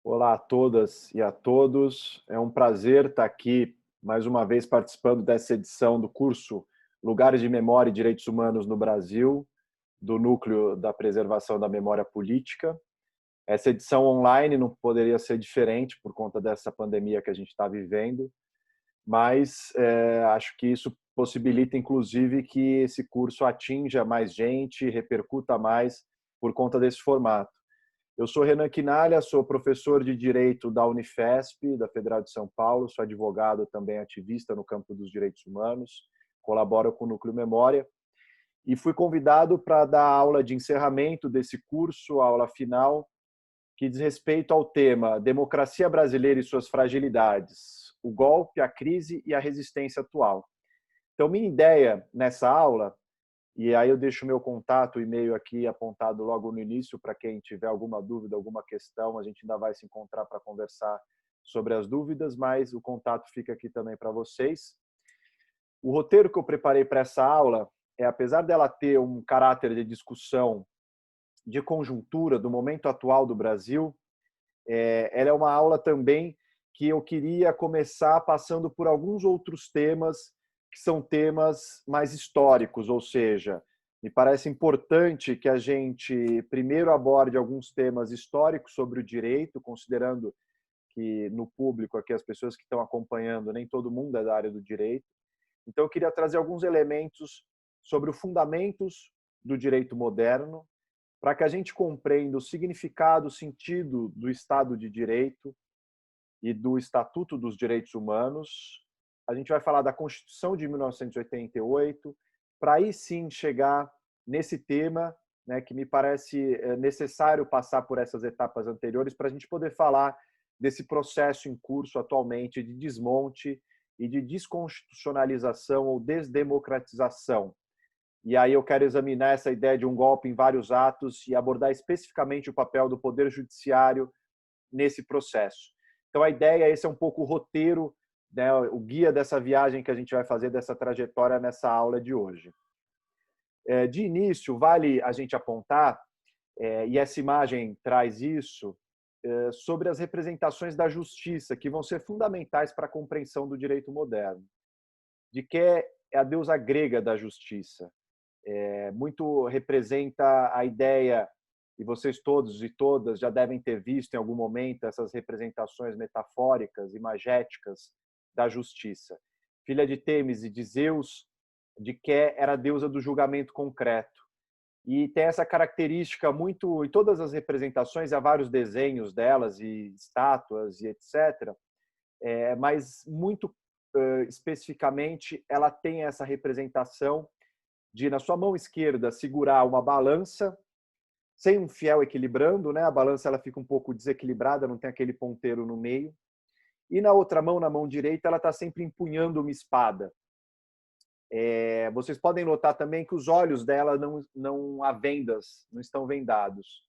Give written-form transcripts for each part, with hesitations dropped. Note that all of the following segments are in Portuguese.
Olá a todas e a todos. É um prazer estar aqui mais uma vez participando dessa edição do curso Lugares de Memória e Direitos Humanos no Brasil, do Núcleo da Preservação da Memória Política. Essa edição online não poderia ser diferente por conta dessa pandemia que a gente está vivendo, mas acho que isso possibilita, inclusive, que esse curso atinja mais gente, repercuta mais por conta desse formato. Eu sou Renan Quinalha, sou professor de Direito da Unifesp, da Federal de São Paulo, sou advogado também ativista no campo dos direitos humanos, colaboro com o Núcleo Memória e fui convidado para dar a aula de encerramento desse curso, a aula final, que diz respeito ao tema Democracia Brasileira e suas fragilidades, o golpe, a crise e a resistência atual. Então, minha ideia nessa aula, e aí eu deixo o meu contato, o e-mail aqui apontado logo no início, para quem tiver alguma dúvida, alguma questão, a gente ainda vai se encontrar para conversar sobre as dúvidas, mas o contato fica aqui também para vocês. O roteiro que eu preparei para essa aula apesar dela ter um caráter de discussão de conjuntura do momento atual do Brasil, ela é uma aula também que eu queria começar passando por alguns outros temas que são temas mais históricos, ou seja, me parece importante que a gente primeiro aborde alguns temas históricos sobre o direito, considerando que no público aqui as pessoas que estão acompanhando, nem todo mundo é da área do direito. Então eu queria trazer alguns elementos sobre os fundamentos do direito moderno, para que a gente compreenda o significado, o sentido do Estado de Direito e do Estatuto dos Direitos Humanos. A gente vai falar da Constituição de 1988, para aí sim chegar nesse tema, né, que me parece necessário passar por essas etapas anteriores para a gente poder falar desse processo em curso atualmente de desmonte e de desconstitucionalização ou desdemocratização. E aí eu quero examinar essa ideia de um golpe em vários atos e abordar especificamente o papel do Poder Judiciário nesse processo. Então a ideia, esse é um pouco o roteiro, né, o guia dessa viagem que a gente vai fazer, dessa trajetória nessa aula de hoje. De início, vale a gente apontar, e essa imagem traz isso, sobre as representações da justiça, que vão ser fundamentais para a compreensão do direito moderno. De que é a deusa grega da justiça. Muito representa a ideia, e vocês todos e todas já devem ter visto em algum momento essas representações metafóricas, imagéticas da justiça. Filha de Têmis e de Zeus, de que era a deusa do julgamento concreto. E tem essa característica muito, em todas as representações, há vários desenhos delas, e estátuas, e etc., mas muito especificamente, ela tem essa representação de, na sua mão esquerda, segurar uma balança, sem um fiel equilibrando, né? A balança ela fica um pouco desequilibrada, não tem aquele ponteiro no meio. E na outra mão, na mão direita, ela está sempre empunhando uma espada. Vocês podem notar também que os olhos dela não há vendas, não estão vendados.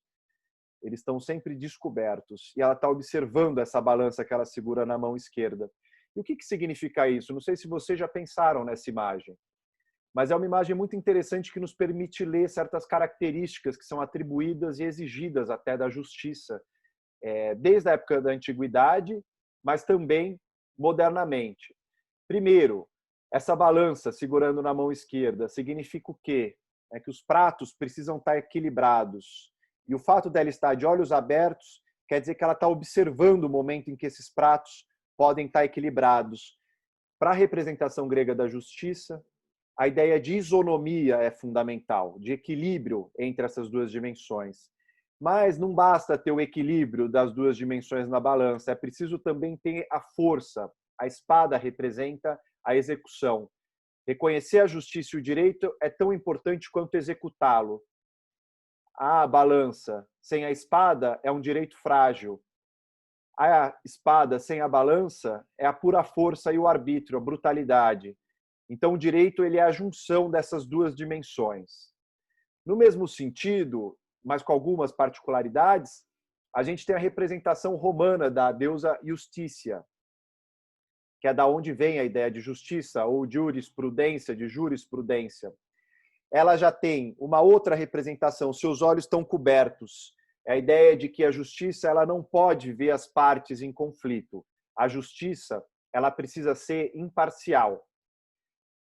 Eles estão sempre descobertos. E ela está observando essa balança que ela segura na mão esquerda. E o que significa isso? Não sei se vocês já pensaram nessa imagem, mas é uma imagem muito interessante que nos permite ler certas características que são atribuídas e exigidas até da justiça, desde a época da antiguidade, mas também modernamente. Primeiro, essa balança segurando na mão esquerda significa o quê? É que os pratos precisam estar equilibrados. E o fato dela estar de olhos abertos quer dizer que ela está observando o momento em que esses pratos podem estar equilibrados. Para a representação grega da justiça, a ideia de isonomia é fundamental, de equilíbrio entre essas duas dimensões. Mas não basta ter o equilíbrio das duas dimensões na balança, é preciso também ter a força. A espada representa a execução. Reconhecer a justiça e o direito é tão importante quanto executá-lo. A balança sem a espada é um direito frágil. A espada sem a balança é a pura força e o arbítrio, a brutalidade. Então, o direito ele é a junção dessas duas dimensões. No mesmo sentido, mas com algumas particularidades, a gente tem a representação romana da deusa Justícia, que é da onde vem a ideia de justiça, ou jurisprudência, de jurisprudência. Ela já tem uma outra representação, seus olhos estão cobertos. É a ideia de que a justiça ela não pode ver as partes em conflito. A justiça ela precisa ser imparcial.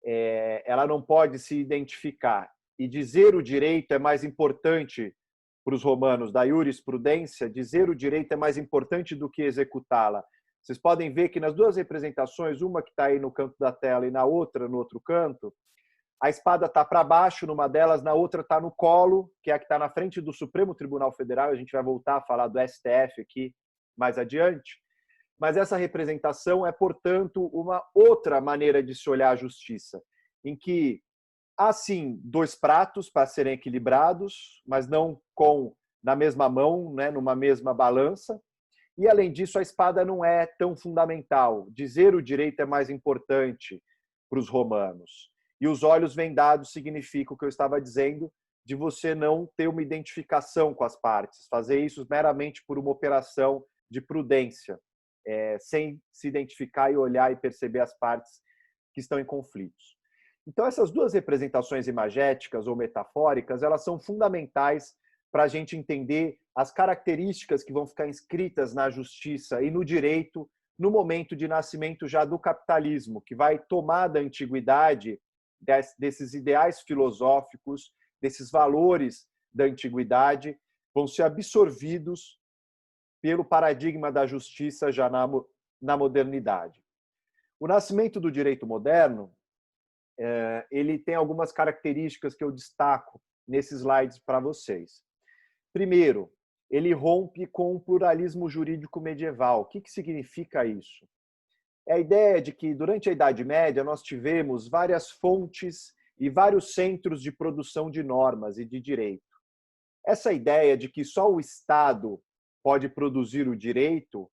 Ela não pode se identificar. E dizer o direito é mais importante para os romanos, da jurisprudência, dizer o direito é mais importante do que executá-la. Vocês podem ver que nas duas representações, uma que está aí no canto da tela e na outra, no outro canto, a espada está para baixo numa delas, na outra está no colo, que é a que está na frente do Supremo Tribunal Federal. A gente vai voltar a falar do STF aqui mais adiante. Mas essa representação é, portanto, uma outra maneira de se olhar a justiça, em que há, sim, dois pratos para serem equilibrados, mas não na mesma mão, né, numa mesma balança. E, além disso, a espada não é tão fundamental. Dizer o direito é mais importante para os romanos. E os olhos vendados significa o que eu estava dizendo, de você não ter uma identificação com as partes, fazer isso meramente por uma operação de prudência, sem se identificar e olhar e perceber as partes que estão em conflitos. Então, essas duas representações imagéticas ou metafóricas, elas são fundamentais para a gente entender as características que vão ficar inscritas na justiça e no direito no momento de nascimento já do capitalismo, que vai tomar da antiguidade desses ideais filosóficos, desses valores da antiguidade, vão ser absorvidos pelo paradigma da justiça já na modernidade. O nascimento do direito moderno, ele tem algumas características que eu destaco nesses slides para vocês. Primeiro, ele rompe com o pluralismo jurídico medieval. O que significa isso? É a ideia de que, durante a Idade Média, nós tivemos várias fontes e vários centros de produção de normas e de direito. Essa ideia de que só o Estado pode produzir o direito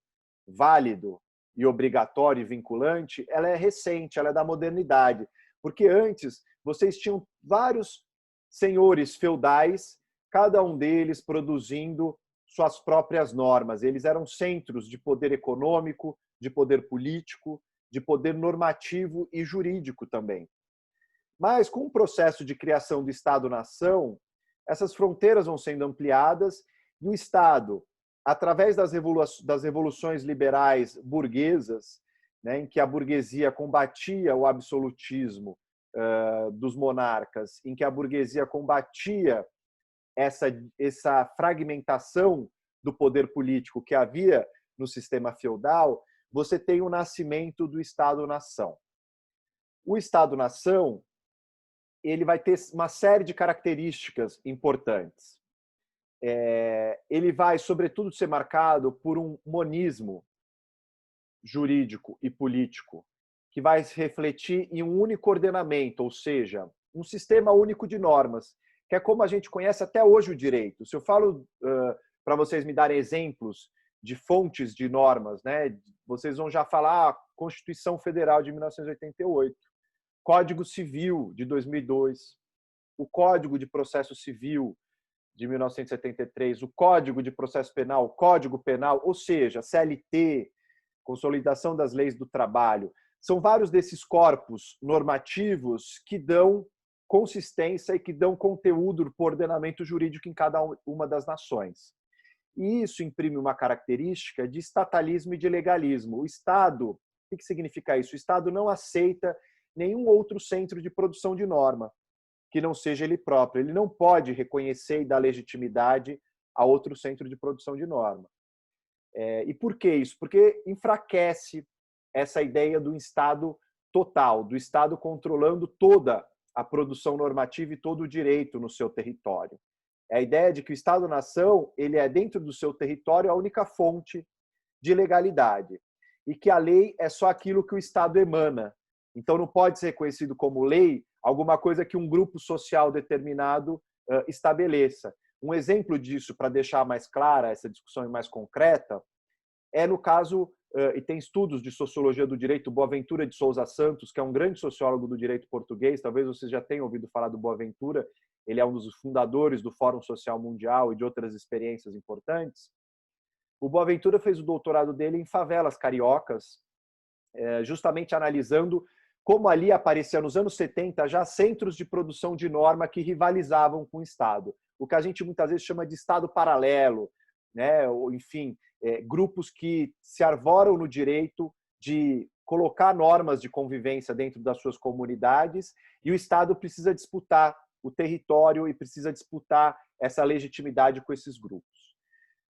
válido e obrigatório e vinculante, ela é recente, ela é da modernidade. Porque antes, vocês tinham vários senhores feudais, cada um deles produzindo suas próprias normas. Eles eram centros de poder econômico, de poder político, de poder normativo e jurídico também. Mas, com o processo de criação do Estado-nação, essas fronteiras vão sendo ampliadas e o Estado, através das revoluções liberais burguesas, né, em que a burguesia combatia o absolutismo dos monarcas, em que a burguesia combatia essa fragmentação do poder político que havia no sistema feudal, você tem o nascimento do Estado-nação. O Estado-nação ele vai ter uma série de características importantes. Ele vai, sobretudo, ser marcado por um monismo jurídico e político, que vai se refletir em um único ordenamento, ou seja, um sistema único de normas, que é como a gente conhece até hoje o direito. Se eu falo para vocês me darem exemplos de fontes de normas, né, vocês vão já falar Constituição Federal de 1988, Código Civil de 2002, o Código de Processo Civil de 1973, o Código de Processo Penal, o Código Penal, ou seja, CLT, Consolidação das Leis do Trabalho. São vários desses corpos normativos que dão consistência e que dão conteúdo para o ordenamento jurídico em cada uma das nações. E isso imprime uma característica de estatalismo e de legalismo. O Estado, o que significa isso? O Estado não aceita nenhum outro centro de produção de norma que não seja ele próprio. Ele não pode reconhecer e dar legitimidade a outro centro de produção de norma. E por que isso? Porque enfraquece essa ideia do Estado total, do Estado controlando toda a produção normativa e todo o direito no seu território. É a ideia de que o Estado-nação ele é, dentro do seu território, a única fonte de legalidade e que a lei é só aquilo que o Estado emana. Então, não pode ser reconhecido como lei alguma coisa que um grupo social determinado estabeleça. Um exemplo disso, para deixar mais clara essa discussão e mais concreta, é no caso, e tem estudos de sociologia do direito, Boaventura de Souza Santos, que é um grande sociólogo do direito português, talvez vocês já tenham ouvido falar do Boaventura, ele é um dos fundadores do Fórum Social Mundial e de outras experiências importantes. O Boaventura fez o doutorado dele em favelas cariocas, justamente analisando como ali aparecia nos anos 70 já centros de produção de norma que rivalizavam com o Estado. O que a gente muitas vezes chama de Estado paralelo, né? Ou, enfim, grupos que se arvoram no direito de colocar normas de convivência dentro das suas comunidades, e o Estado precisa disputar o território e precisa disputar essa legitimidade com esses grupos.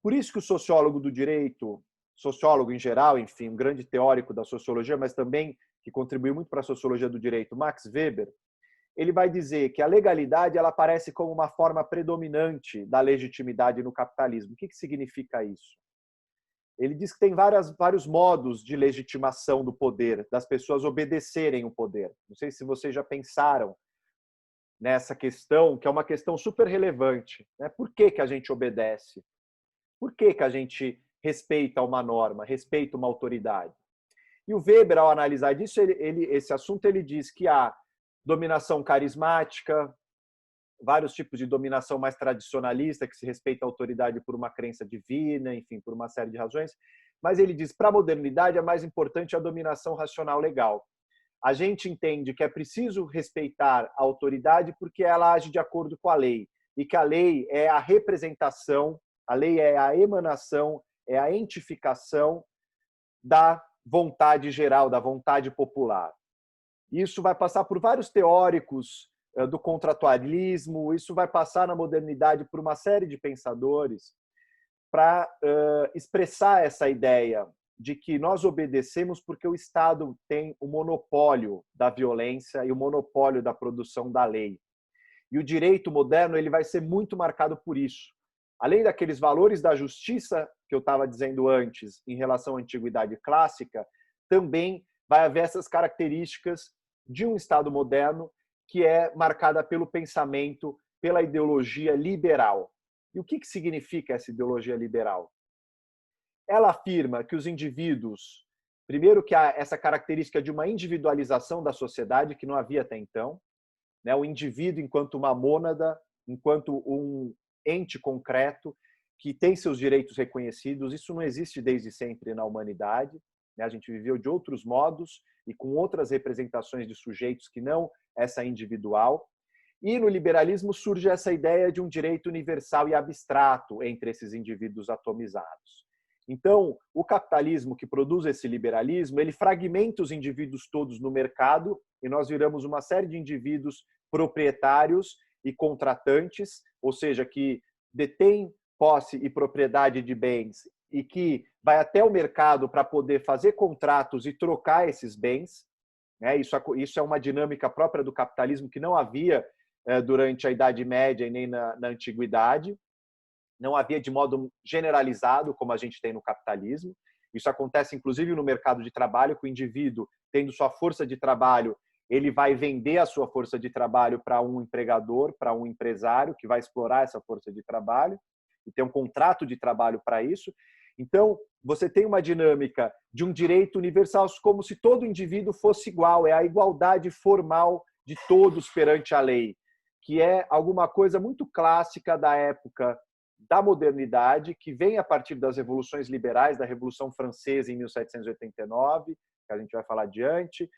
Por isso que o sociólogo do direito, sociólogo em geral, enfim, um grande teórico da sociologia, mas também que contribuiu muito para a sociologia do direito, Max Weber, ele vai dizer que a legalidade ela aparece como uma forma predominante da legitimidade no capitalismo. O que significa isso? Ele diz que tem vários modos de legitimação do poder, das pessoas obedecerem o poder. Não sei se vocês já pensaram nessa questão, que é uma questão super relevante, né? Por que a gente obedece? Por que a gente respeita uma norma, respeita uma autoridade? E o Weber, ao analisar isso, esse assunto, ele diz que há dominação carismática, vários tipos de dominação mais tradicionalista, que se respeita a autoridade por uma crença divina, enfim, por uma série de razões. Mas ele diz, para a modernidade, é mais importante a dominação racional legal. A gente entende que é preciso respeitar a autoridade porque ela age de acordo com a lei, e que a lei é a representação, a lei é a emanação, é a entificação da vontade geral, da vontade popular. Isso vai passar por vários teóricos do contratualismo, isso vai passar na modernidade por uma série de pensadores para expressar essa ideia de que nós obedecemos porque o Estado tem o monopólio da violência e o monopólio da produção da lei. E o direito moderno ele vai ser muito marcado por isso. Além daqueles valores da justiça que eu estava dizendo antes em relação à antiguidade clássica, também vai haver essas características de um Estado moderno que é marcada pelo pensamento, pela ideologia liberal. E o que significa essa ideologia liberal? Ela afirma que os indivíduos, primeiro que há essa característica de uma individualização da sociedade que não havia até então, né? O indivíduo enquanto uma mônada, enquanto um ente concreto que tem seus direitos reconhecidos, isso não existe desde sempre na humanidade, né? A gente viveu de outros modos e com outras representações de sujeitos que não essa individual. E no liberalismo surge essa ideia de um direito universal e abstrato entre esses indivíduos atomizados. Então, o capitalismo que produz esse liberalismo, ele fragmenta os indivíduos todos no mercado e nós viramos uma série de indivíduos proprietários e contratantes, ou seja, que detêm posse e propriedade de bens e que vai até o mercado para poder fazer contratos e trocar esses bens. Isso é uma dinâmica própria do capitalismo que não havia durante a Idade Média e nem na Antiguidade. Não havia de modo generalizado, como a gente tem no capitalismo. Isso acontece, inclusive, no mercado de trabalho, que o indivíduo, tendo sua força de trabalho, ele vai vender a sua força de trabalho para um empregador, para um empresário, que vai explorar essa força de trabalho, e tem um contrato de trabalho para isso. Então, você tem uma dinâmica de um direito universal, como se todo indivíduo fosse igual, é a igualdade formal de todos perante a lei, que é alguma coisa muito clássica da época da modernidade, que vem a partir das revoluções liberais, da Revolução Francesa em 1789, que a gente vai falar adiante,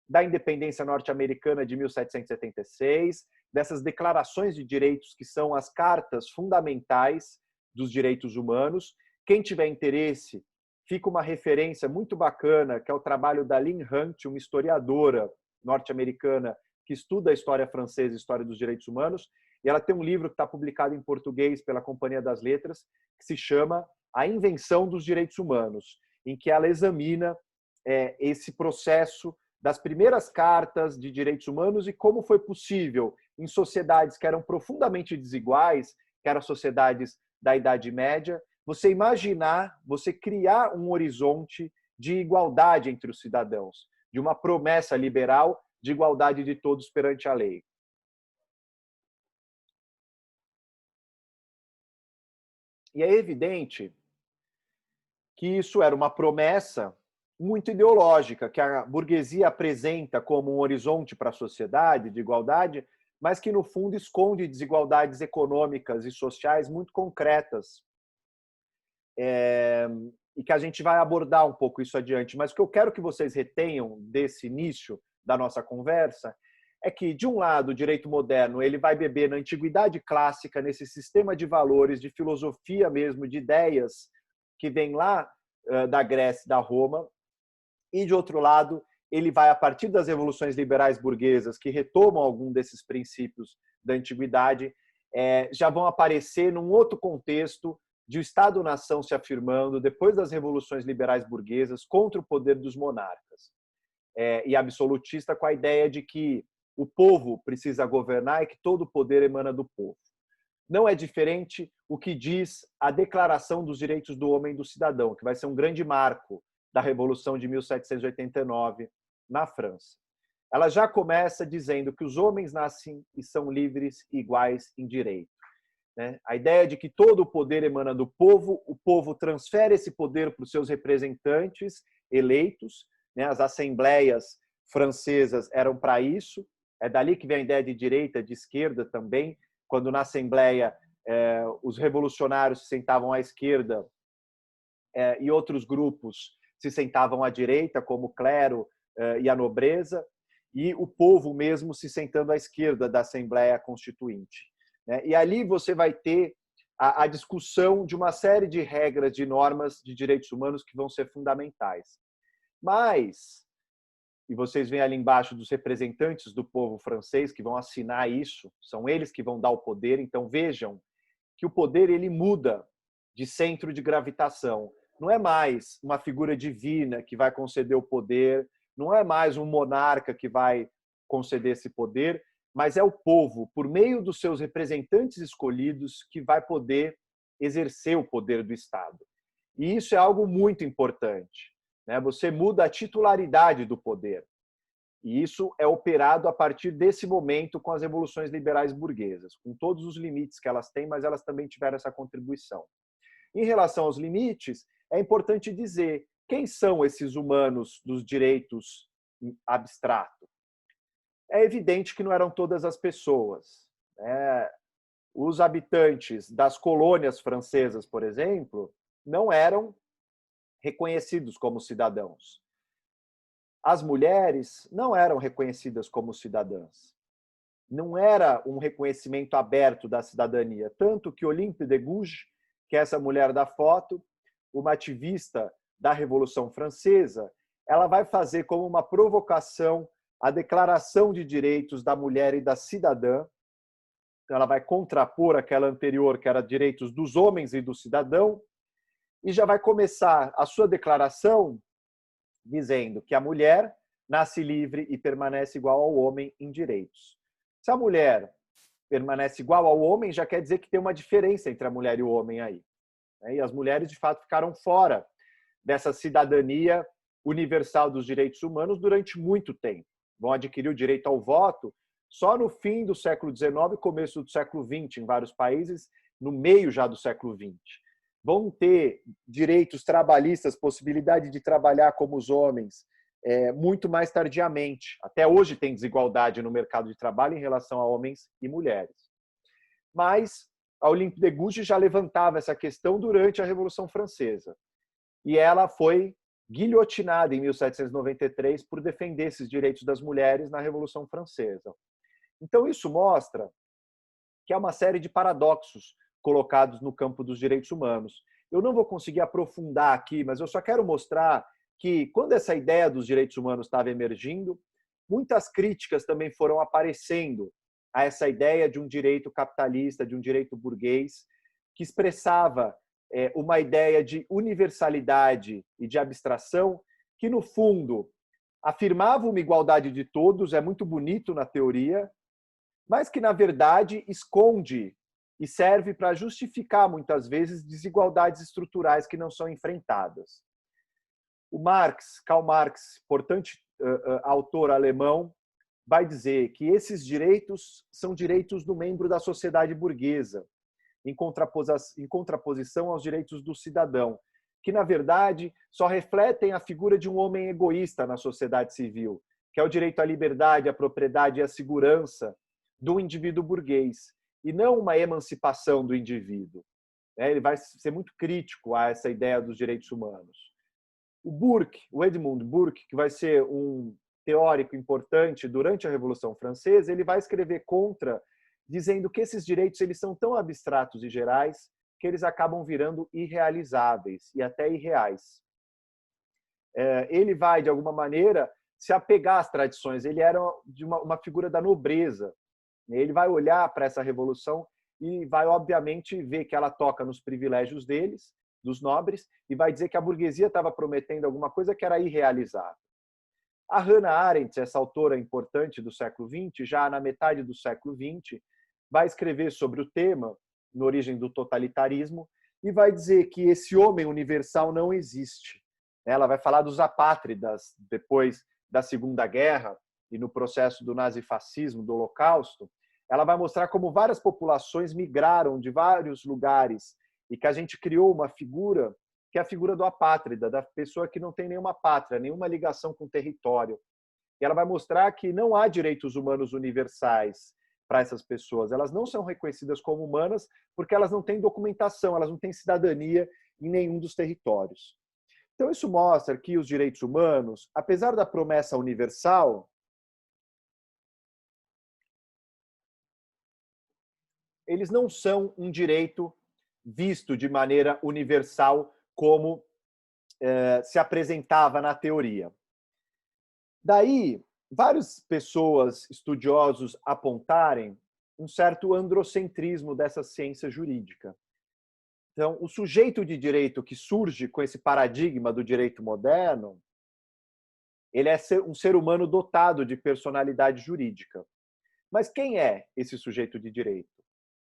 da independência norte-americana de 1776, dessas declarações de direitos que são as cartas fundamentais dos direitos humanos. Quem tiver interesse, fica uma referência muito bacana, que é o trabalho da Lynn Hunt, uma historiadora norte-americana que estuda a história francesa e a história dos direitos humanos, e ela tem um livro que está publicado em português pela Companhia das Letras, que se chama A Invenção dos Direitos Humanos, em que ela examina esse processo das primeiras cartas de direitos humanos e como foi possível, em sociedades que eram profundamente desiguais, que eram sociedades da Idade Média, você imaginar, você criar um horizonte de igualdade entre os cidadãos, de uma promessa liberal de igualdade de todos perante a lei. E é evidente que isso era uma promessa muito ideológica, que a burguesia apresenta como um horizonte para a sociedade de igualdade, mas que, no fundo, esconde desigualdades econômicas e sociais muito concretas. E que a gente vai abordar um pouco isso adiante. Mas o que eu quero que vocês retenham desse início, da nossa conversa é que, de um lado, o direito moderno ele vai beber na antiguidade clássica, nesse sistema de valores, de filosofia mesmo, de ideias que vem lá da Grécia e da Roma, e, de outro lado, ele vai, a partir das revoluções liberais burguesas, que retomam algum desses princípios da antiguidade, já vão aparecer num outro contexto de o Estado-nação se afirmando, depois das revoluções liberais burguesas, contra o poder dos monarcas. E absolutista, com a ideia de que o povo precisa governar e que todo o poder emana do povo. Não é diferente o que diz a Declaração dos Direitos do Homem e do Cidadão, que vai ser um grande marco da Revolução de 1789 na França. Ela já começa dizendo que os homens nascem e são livres e iguais em direito. A ideia de que todo o poder emana do povo, o povo transfere esse poder para os seus representantes eleitos, as assembleias francesas eram para isso, é dali que vem a ideia de direita, de esquerda também, quando na Assembleia os revolucionários se sentavam à esquerda e outros grupos se sentavam à direita, como o clero e a nobreza, e o povo mesmo se sentando à esquerda da Assembleia Constituinte. E ali você vai ter a discussão de uma série de regras, de normas de direitos humanos que vão ser fundamentais. Mas, e vocês veem ali embaixo dos representantes do povo francês que vão assinar isso, são eles que vão dar o poder, então vejam que o poder ele muda de centro de gravitação. Não é mais uma figura divina que vai conceder o poder, não é mais um monarca que vai conceder esse poder, mas é o povo, por meio dos seus representantes escolhidos, que vai poder exercer o poder do Estado. E isso é algo muito importante. Você muda a titularidade do poder. E isso é operado a partir desse momento com as revoluções liberais burguesas, com todos os limites que elas têm, mas elas também tiveram essa contribuição. Em relação aos limites, é importante dizer quem são esses humanos dos direitos abstratos. É evidente que não eram todas as pessoas. Os habitantes das colônias francesas, por exemplo, não eram reconhecidos como cidadãos. As mulheres não eram reconhecidas como cidadãs. Não era um reconhecimento aberto da cidadania. Tanto que Olympe de Gouges, que é essa mulher da foto, uma ativista da Revolução Francesa, ela vai fazer como uma provocação a Declaração de Direitos da Mulher e da Cidadã. Ela vai contrapor aquela anterior, que era direitos dos homens e do cidadão, e já vai começar a sua declaração dizendo que a mulher nasce livre e permanece igual ao homem em direitos. Se a mulher permanece igual ao homem, já quer dizer que tem uma diferença entre a mulher e o homem aí. E as mulheres, de fato, ficaram fora dessa cidadania universal dos direitos humanos durante muito tempo. Vão adquirir o direito ao voto só no fim do século XIX e começo do século XX, em vários países, no meio já do século XX. Vão ter direitos trabalhistas, possibilidade de trabalhar como os homens, muito mais tardiamente. Até hoje tem desigualdade no mercado de trabalho em relação a homens e mulheres. Mas a Olympe de Gouges já levantava essa questão durante a Revolução Francesa. E ela foi guilhotinada em 1793 por defender esses direitos das mulheres na Revolução Francesa. Então isso mostra que há uma série de paradoxos colocados no campo dos direitos humanos. Eu não vou conseguir aprofundar aqui, mas eu só quero mostrar que, quando essa ideia dos direitos humanos estava emergindo, muitas críticas também foram aparecendo a essa ideia de um direito capitalista, de um direito burguês, que expressava uma ideia de universalidade e de abstração que, no fundo, afirmava uma igualdade de todos, é muito bonito na teoria, mas que, na verdade, esconde e serve para justificar, muitas vezes, desigualdades estruturais que não são enfrentadas. O Karl Marx, importante autor alemão, vai dizer que esses direitos são direitos do membro da sociedade burguesa, em contraposição aos direitos do cidadão, que, na verdade, só refletem a figura de um homem egoísta na sociedade civil, que é o direito à liberdade, à propriedade e à segurança do indivíduo burguês, e não uma emancipação do indivíduo. Ele vai ser muito crítico a essa ideia dos direitos humanos. O Edmund Burke, que vai ser um teórico importante durante a Revolução Francesa, ele vai escrever contra, dizendo que esses direitos eles são tão abstratos e gerais que eles acabam virando irrealizáveis e até irreais. Ele vai, de alguma maneira, se apegar às tradições. Ele era de uma figura da nobreza. Ele vai olhar para essa revolução e vai, obviamente, ver que ela toca nos privilégios deles, dos nobres, e vai dizer que a burguesia estava prometendo alguma coisa que era irrealizável. A Hannah Arendt, essa autora importante do século XX, já na metade do século XX, vai escrever sobre o tema, na origem do totalitarismo, e vai dizer que esse homem universal não existe. Ela vai falar dos apátridas depois da Segunda Guerra e no processo do nazifascismo, do Holocausto. Ela vai mostrar como várias populações migraram de vários lugares e que a gente criou uma figura que é a figura do apátrida, da pessoa que não tem nenhuma pátria, nenhuma ligação com o território. E ela vai mostrar que não há direitos humanos universais para essas pessoas. Elas não são reconhecidas como humanas porque elas não têm documentação, elas não têm cidadania em nenhum dos territórios. Então, isso mostra que os direitos humanos, apesar da promessa universal, eles não são um direito visto de maneira universal como se apresentava na teoria. Daí, várias pessoas, estudiosos, apontarem um certo androcentrismo dessa ciência jurídica. Então, o sujeito de direito que surge com esse paradigma do direito moderno, ele é um ser humano dotado de personalidade jurídica. Mas quem é esse sujeito de direito?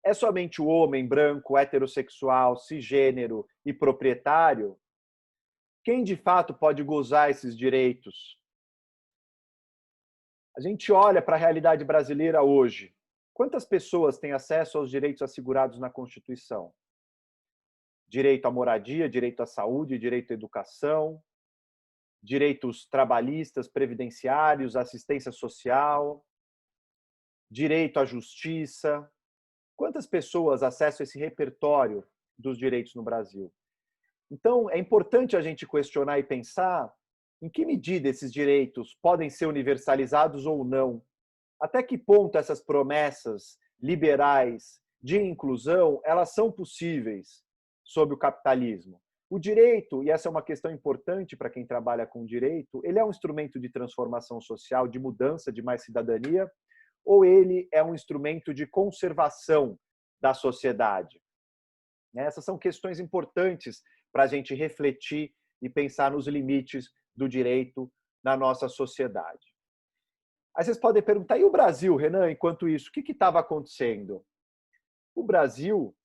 É somente o homem branco, heterossexual, cisgênero e proprietário? Quem de fato pode gozar esses direitos? A gente olha para a realidade brasileira hoje. Quantas pessoas têm acesso aos direitos assegurados na Constituição? Direito à moradia, direito à saúde, direito à educação, direitos trabalhistas, previdenciários, assistência social, direito à justiça. Quantas pessoas acessam esse repertório dos direitos no Brasil? Então, é importante a gente questionar e pensar em que medida esses direitos podem ser universalizados ou não. Até que ponto essas promessas liberais de inclusão, elas são possíveis sob o capitalismo? O direito, e essa é uma questão importante para quem trabalha com direito, ele é um instrumento de transformação social, de mudança, de mais cidadania, ou ele é um instrumento de conservação da sociedade? Essas são questões importantes para a gente refletir e pensar nos limites do direito na nossa sociedade. Aí vocês podem perguntar, e o Brasil, Renan, enquanto isso, o que estava acontecendo? O Brasil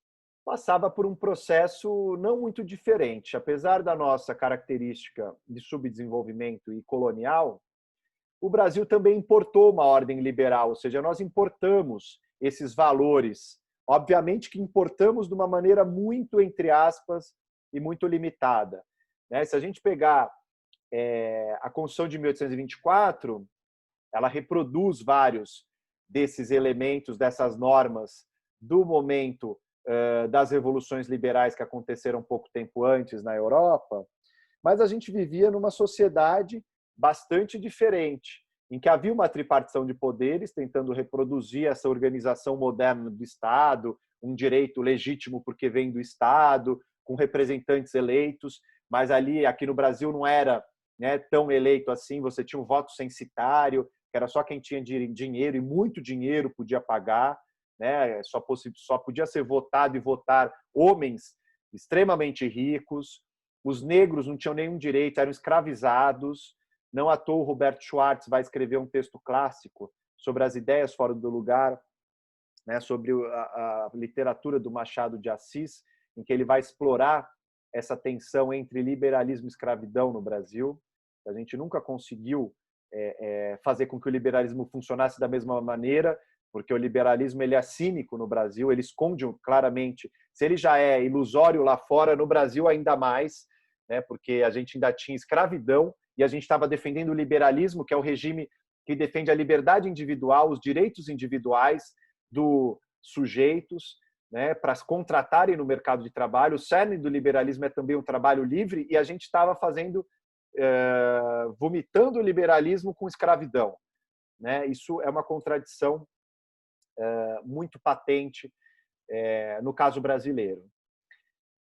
passava por um processo não muito diferente. Apesar da nossa característica de subdesenvolvimento e colonial, o Brasil também importou uma ordem liberal, ou seja, nós importamos esses valores. Obviamente que importamos de uma maneira muito, entre aspas, e muito limitada. Se a gente pegar a Constituição de 1824, ela reproduz vários desses elementos, dessas normas do momento das revoluções liberais que aconteceram pouco tempo antes na Europa, mas a gente vivia numa sociedade bastante diferente, em que havia uma tripartição de poderes tentando reproduzir essa organização moderna do Estado, um direito legítimo porque vem do Estado, com representantes eleitos, mas ali, aqui no Brasil, não era tão eleito assim, você tinha um voto censitário, que era só quem tinha dinheiro, e muito dinheiro podia pagar, só podia ser votado e votar homens extremamente ricos, os negros não tinham nenhum direito, eram escravizados. Não à toa o Roberto Schwartz vai escrever um texto clássico sobre as ideias fora do lugar, sobre a literatura do Machado de Assis, em que ele vai explorar essa tensão entre liberalismo e escravidão no Brasil. A gente nunca conseguiu fazer com que o liberalismo funcionasse da mesma maneira, porque o liberalismo ele é cínico no Brasil, ele esconde claramente, se ele já é ilusório lá fora, no Brasil ainda mais, porque a gente ainda tinha escravidão e a gente estava defendendo o liberalismo, que é o regime que defende a liberdade individual, os direitos individuais dos sujeitos, para se contratarem no mercado de trabalho. O cerne do liberalismo é também um trabalho livre, e a gente estava fazendo vomitando o liberalismo com escravidão, né? Isso é uma contradição muito patente no caso brasileiro.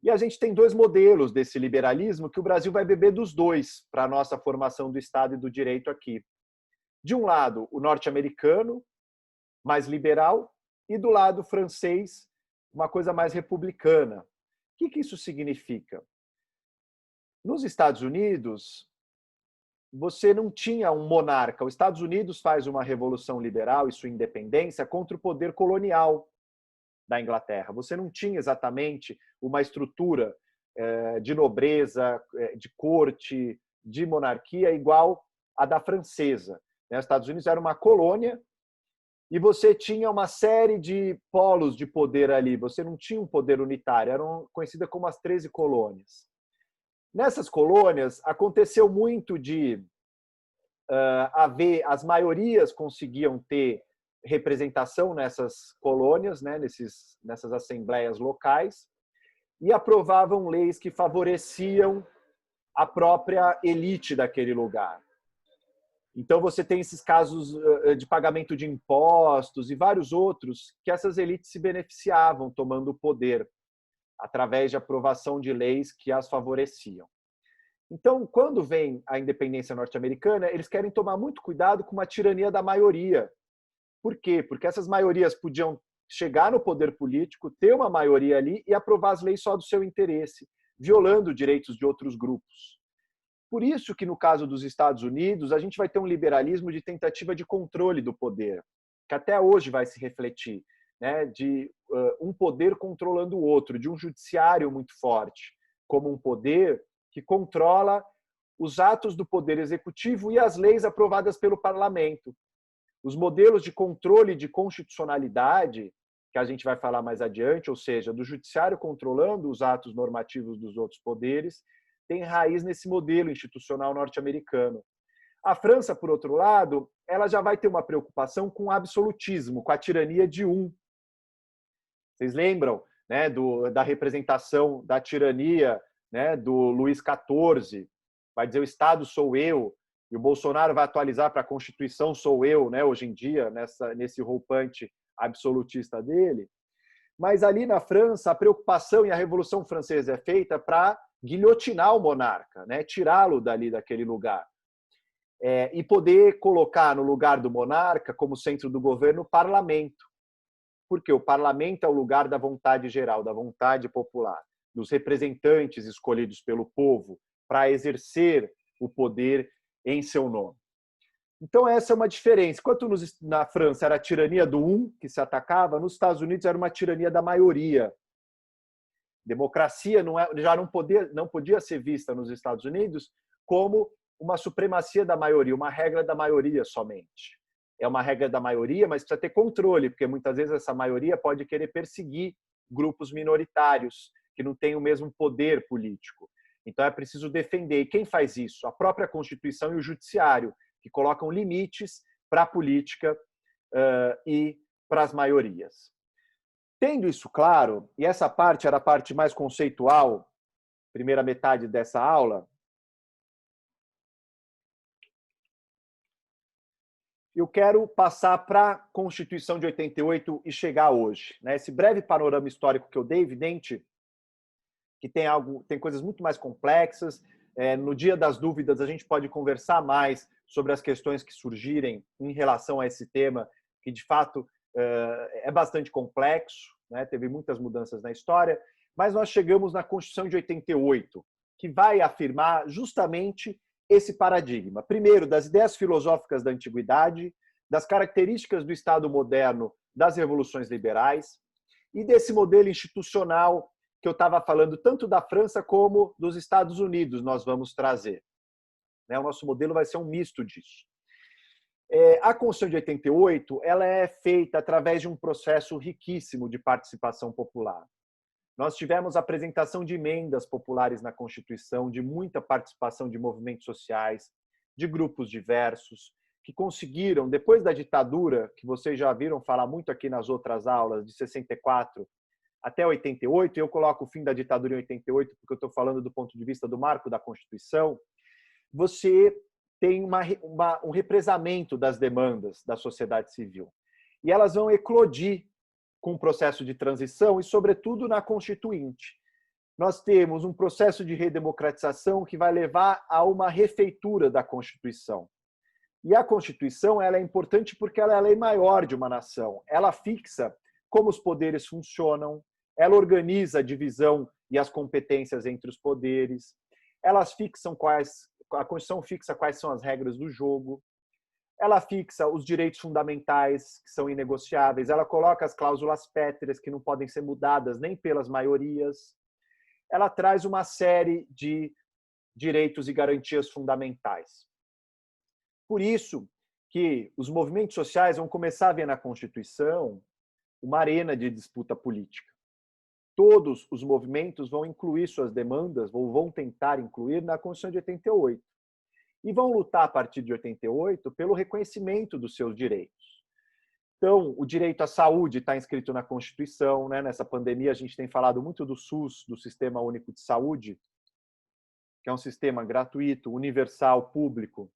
E a gente tem dois modelos desse liberalismo que o Brasil vai beber dos dois para a nossa formação do Estado e do direito aqui. De um lado, o norte-americano, mais liberal, e do lado francês, uma coisa mais republicana. O que isso significa? Nos Estados Unidos, você não tinha um monarca. Os Estados Unidos faz uma revolução liberal e sua independência contra o poder colonial da Inglaterra. Você não tinha exatamente uma estrutura de nobreza, de corte, de monarquia igual à da francesa. Os Estados Unidos era uma colônia e você tinha uma série de polos de poder ali. Você não tinha um poder unitário, eram conhecidas como as 13 colônias. Nessas colônias, aconteceu muito de haver, as maiorias conseguiam ter representação nessas colônias, né, nessas assembleias locais, e aprovavam leis que favoreciam a própria elite daquele lugar. Então você tem esses casos de pagamento de impostos e vários outros que essas elites se beneficiavam tomando o poder através de aprovação de leis que as favoreciam. Então, quando vem a independência norte-americana, eles querem tomar muito cuidado com uma tirania da maioria. Por quê? Porque essas maiorias podiam chegar no poder político, ter uma maioria ali e aprovar as leis só do seu interesse, violando direitos de outros grupos. Por isso que, no caso dos Estados Unidos, a gente vai ter um liberalismo de tentativa de controle do poder, que até hoje vai se refletir, né, de um poder controlando o outro, de um judiciário muito forte, como um poder que controla os atos do poder executivo e as leis aprovadas pelo parlamento. Os modelos de controle de constitucionalidade, que a gente vai falar mais adiante, ou seja, do judiciário controlando os atos normativos dos outros poderes, tem raiz nesse modelo institucional norte-americano. A França, por outro lado, ela já vai ter uma preocupação com o absolutismo, com a tirania de um. Vocês lembram, né, da representação da tirania, né, do Luís XIV? Vai dizer o Estado sou eu, e o Bolsonaro vai atualizar para a Constituição sou eu, né, hoje em dia, nesse roupante absolutista dele. Mas ali na França, a preocupação e a Revolução Francesa é feita para guilhotinar o monarca, né, tirá-lo dali daquele lugar. E poder colocar no lugar do monarca, como centro do governo, o parlamento. Porque o parlamento é o lugar da vontade geral, da vontade popular, dos representantes escolhidos pelo povo para exercer o poder em seu nome. Então, essa é uma diferença. Enquanto na França era a tirania do um que se atacava, nos Estados Unidos era uma tirania da maioria. Democracia já não podia ser vista nos Estados Unidos como uma supremacia da maioria, uma regra da maioria somente. É uma regra da maioria, mas precisa ter controle, porque muitas vezes essa maioria pode querer perseguir grupos minoritários que não têm o mesmo poder político. Então é preciso defender. E quem faz isso? A própria Constituição e o Judiciário, que colocam limites para a política e para as maiorias. Tendo isso claro, e essa parte era a parte mais conceitual, primeira metade dessa aula, eu quero passar para a Constituição de 88 e chegar hoje. Esse breve panorama histórico que eu dei, evidente que tem coisas muito mais complexas. No dia das dúvidas, a gente pode conversar mais sobre as questões que surgirem em relação a esse tema, que de fato é bastante complexo, né? Teve muitas mudanças na história, mas nós chegamos na Constituição de 88, que vai afirmar justamente esse paradigma. Primeiro, das ideias filosóficas da antiguidade, das características do Estado moderno, das revoluções liberais, e desse modelo institucional que eu estava falando, tanto da França como dos Estados Unidos, nós vamos trazer. O nosso modelo vai ser um misto disso. A Constituição de 88 ela é feita através de um processo riquíssimo de participação popular. Nós tivemos a apresentação de emendas populares na Constituição, de muita participação de movimentos sociais, de grupos diversos, que conseguiram, depois da ditadura, que vocês já viram falar muito aqui nas outras aulas, de 64 até 88, eu coloco o fim da ditadura em 88, porque eu estou falando do ponto de vista do marco da Constituição, você tem um represamento das demandas da sociedade civil. E elas vão eclodir com o processo de transição e, sobretudo, na Constituinte. Nós temos um processo de redemocratização que vai levar a uma refeitura da Constituição. E a Constituição ela é importante porque ela é a lei maior de uma nação. Ela fixa como os poderes funcionam, ela organiza a divisão e as competências entre os poderes, a Constituição fixa quais são as regras do jogo, ela fixa os direitos fundamentais, que são inegociáveis, ela coloca as cláusulas pétreas, que não podem ser mudadas nem pelas maiorias, ela traz uma série de direitos e garantias fundamentais. Por isso que os movimentos sociais vão começar a ver na Constituição uma arena de disputa política. Todos os movimentos vão incluir suas demandas, ou vão tentar incluir, na Constituição de 88. E vão lutar, a partir de 88, pelo reconhecimento dos seus direitos. Então, o direito à saúde está inscrito na Constituição. Né? Nessa pandemia, a gente tem falado muito do SUS, do Sistema Único de Saúde, que é um sistema gratuito, universal, público,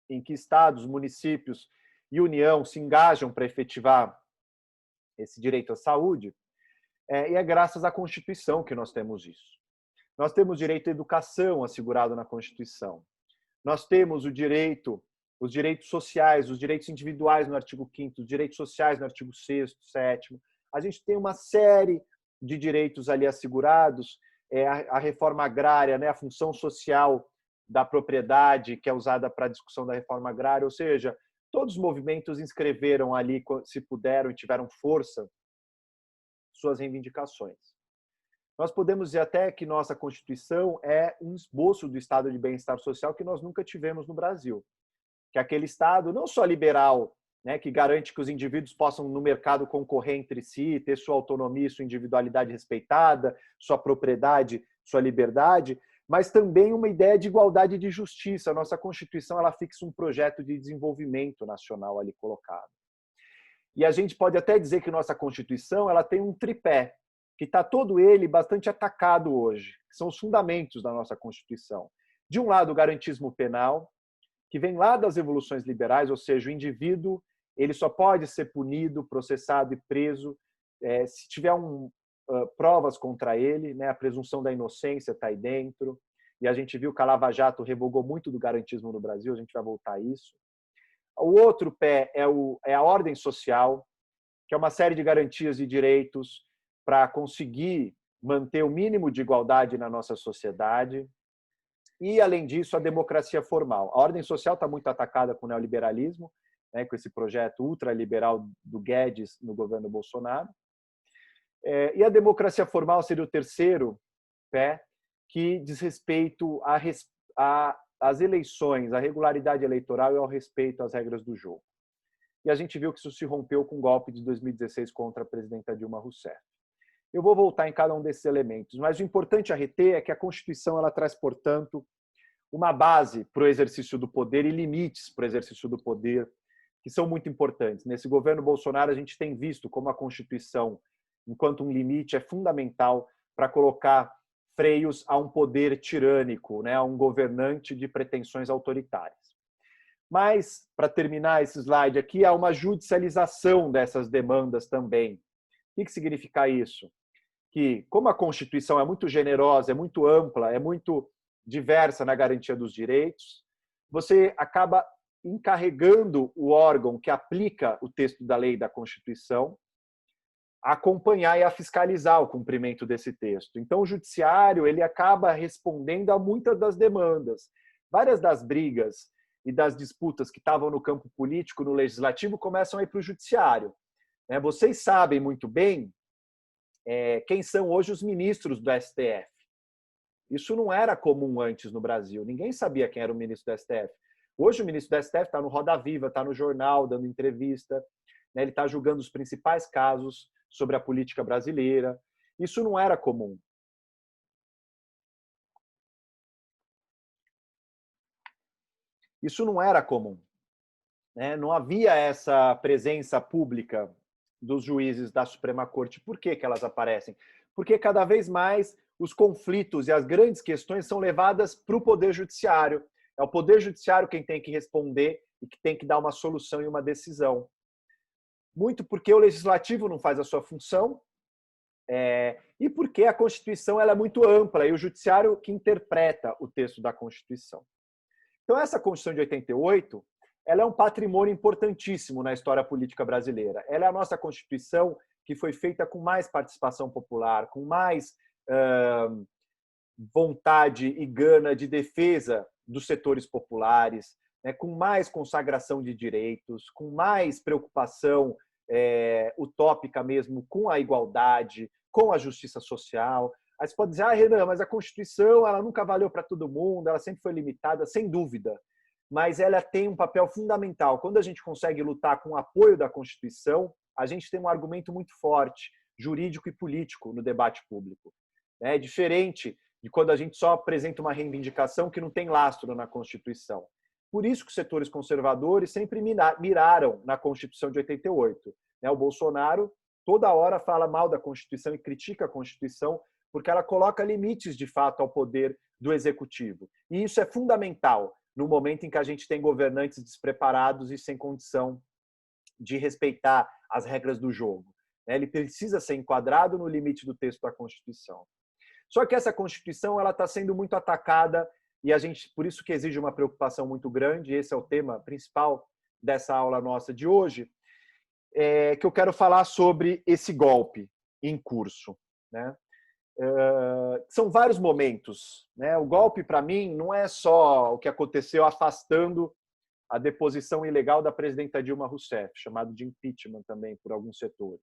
em que estados, municípios e União se engajam para efetivar esse direito à saúde, e é graças à Constituição que nós temos isso. Nós temos direito à educação assegurado na Constituição. Nós temos os direitos sociais, os direitos individuais no artigo 5º, os direitos sociais no artigo 6º, 7º. A gente tem uma série de direitos ali assegurados, a reforma agrária, né, a função social da propriedade, que é usada para a discussão da reforma agrária, ou seja, todos os movimentos inscreveram ali, se puderam e tiveram força, suas reivindicações. Nós podemos dizer até que nossa Constituição é um esboço do estado de bem-estar social que nós nunca tivemos no Brasil. Que é aquele estado não só liberal, né, que garante que os indivíduos possam no mercado concorrer entre si, ter sua autonomia, sua individualidade respeitada, sua propriedade, sua liberdade, mas também uma ideia de igualdade e de justiça. A nossa Constituição ela fixa um projeto de desenvolvimento nacional ali colocado. E a gente pode até dizer que nossa Constituição ela tem um tripé, que está todo ele bastante atacado hoje, que são os fundamentos da nossa Constituição. De um lado, o garantismo penal, que vem lá das revoluções liberais, ou seja, o indivíduo ele só pode ser punido, processado e preso se tiver provas contra ele, né? A presunção da inocência está aí dentro, e a gente viu que a Lava Jato revogou muito do garantismo no Brasil, a gente vai voltar a isso. O outro pé é a ordem social, que é uma série de garantias e direitos para conseguir manter o mínimo de igualdade na nossa sociedade. E, além disso, a democracia formal. A ordem social está muito atacada com o neoliberalismo, né, com esse projeto ultraliberal do Guedes no governo Bolsonaro. E a democracia formal seria o terceiro pé, que diz respeito às eleições, à regularidade eleitoral e ao respeito às regras do jogo. E a gente viu que isso se rompeu com o golpe de 2016 contra a presidenta Dilma Rousseff. Eu vou voltar em cada um desses elementos, mas o importante a reter é que a Constituição ela traz, portanto, uma base para o exercício do poder e limites para o exercício do poder, que são muito importantes. Nesse governo Bolsonaro, a gente tem visto como a Constituição, enquanto um limite, é fundamental para colocar freios a um poder tirânico, né, a um governante de pretensões autoritárias. Mas, para terminar esse slide aqui, há uma judicialização dessas demandas também. O que significa isso? Que, como a Constituição é muito generosa, é muito ampla, é muito diversa na garantia dos direitos, você acaba encarregando o órgão que aplica o texto da lei e da Constituição a acompanhar e a fiscalizar o cumprimento desse texto. Então, o judiciário ele acaba respondendo a muitas das demandas. Várias das brigas e das disputas que estavam no campo político, no legislativo, começam a ir para o judiciário. Vocês sabem muito bem quem são hoje os ministros do STF. Isso não era comum antes no Brasil. Ninguém sabia quem era o ministro do STF. Hoje o ministro do STF está no Roda Viva, está no jornal, dando entrevista. Ele está julgando os principais casos sobre a política brasileira. Isso não era comum. Isso não era comum. Não havia essa presença pública dos juízes da Suprema Corte. Por que elas aparecem? porque cada vez mais os conflitos e as grandes questões são levadas para o Poder Judiciário. É o Poder Judiciário quem tem que responder e que tem que dar uma solução e uma decisão. Muito porque o Legislativo não faz a sua função, e porque a Constituição ela é muito ampla e o Judiciário que interpreta o texto da Constituição. Então, essa Constituição de 88, ela é um patrimônio importantíssimo na história política brasileira. Ela é a nossa Constituição que foi feita com mais participação popular, com mais vontade e gana de defesa dos setores populares, né, com mais consagração de direitos, com mais preocupação utópica mesmo com a igualdade, com a justiça social. Aí você pode dizer, Renan, mas a Constituição ela nunca valeu para todo mundo, ela sempre foi limitada, sem dúvida. Mas ela tem um papel fundamental. Quando a gente consegue lutar com o apoio da Constituição, a gente tem um argumento muito forte, jurídico e político, no debate público. É diferente de quando a gente só apresenta uma reivindicação que não tem lastro na Constituição. Por isso que os setores conservadores sempre miraram na Constituição de 88. O Bolsonaro toda hora fala mal da Constituição e critica a Constituição porque ela coloca limites, de fato, ao poder do Executivo. E isso é fundamental no momento em que a gente tem governantes despreparados e sem condição de respeitar as regras do jogo. Ele precisa ser enquadrado no limite do texto da Constituição. Só que essa Constituição ela está sendo muito atacada e a gente, por isso que exige uma preocupação muito grande, esse é o tema principal dessa aula nossa de hoje, que eu quero falar sobre esse golpe em curso. São vários momentos. O golpe, para mim, não é só o que aconteceu afastando a deposição ilegal da presidenta Dilma Rousseff, chamado de impeachment também por alguns setores.